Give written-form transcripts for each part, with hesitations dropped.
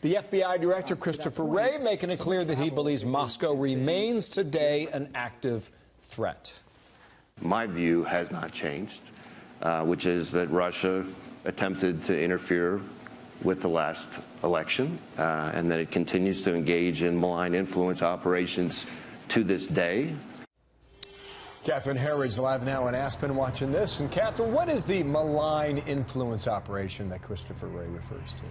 The FBI Director Christopher Wray making it clear that he believes Moscow remains today an active threat. My view has not changed, which is that Russia attempted to interfere with the last election, and that it continues to engage in malign influence operations to this day. Catherine Herridge live now in Aspen watching this. And Catherine, what is the malign influence operation that Christopher Wray refers to?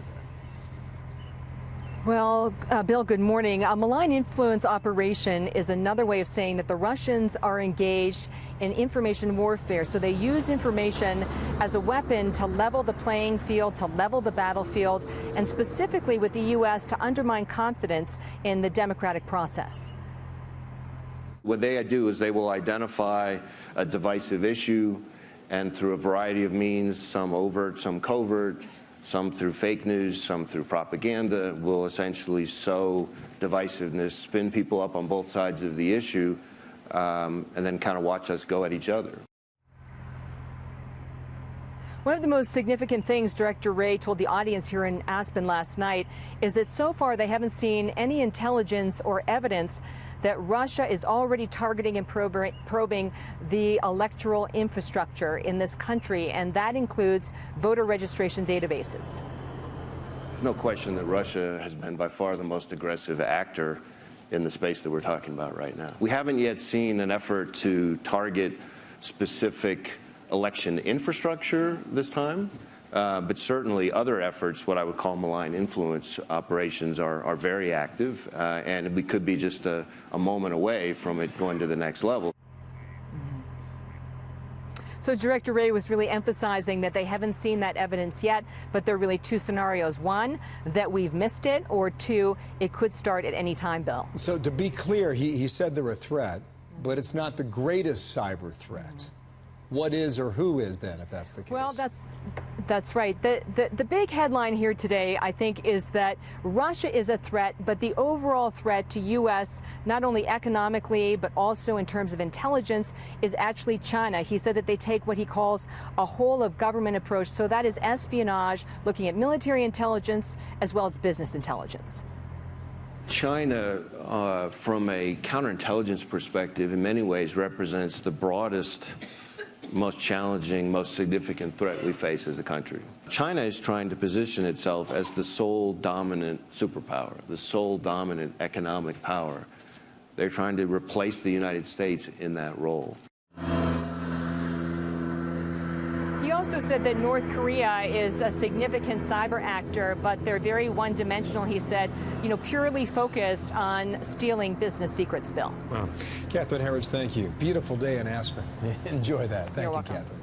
Well, Bill, good morning. A malign influence operation is another way of saying that the Russians are engaged in information warfare. So they use information as a weapon to level the playing field, to level the battlefield, and specifically with the U.S. to undermine confidence in the democratic process. What they do is they will identify a divisive issue, and through a variety of means, some overt, some covert, some through fake news, some through propaganda, will essentially sow divisiveness, spin people up on both sides of the issue, and then kind of watch us go at each other. One of the most significant things Director Wray told the audience here in Aspen last night is that so far they haven't seen any intelligence or evidence that Russia is already targeting and probing the electoral infrastructure in this country, and that includes voter registration databases. There's no question that Russia has been by far the most aggressive actor in the space that we're talking about right now. We haven't yet seen an effort to target specific election infrastructure this time, but certainly other efforts, what I would call malign influence operations, are very active, and we could be just a moment away from it going to the next level. So Director Wray was really emphasizing that they haven't seen that evidence yet, but there are really two scenarios. One, that we've missed it, or two, it could start at any time, Bill. So to be clear, he said they're a threat, but it's not the greatest cyber threat. What is or who is then, if that's the case? Well, that's right. The big headline here today, I think, is that Russia is a threat, but the overall threat to U.S., not only economically, but also in terms of intelligence, is actually China. He said that they take what he calls a whole of government approach. So that is espionage, looking at military intelligence as well as business intelligence. China, from a counterintelligence perspective, in many ways represents the broadest, most challenging, most significant threat we face as a country. China is trying to position itself as the sole dominant superpower, the sole dominant economic power. They're trying to replace the United States in that role. He also said that North Korea is a significant cyber actor, but they're very one-dimensional, he said, purely focused on stealing business secrets, Bill. Well, Catherine Herridge, thank you. Beautiful day in Aspen. Enjoy that. Thank you, welcome. Catherine.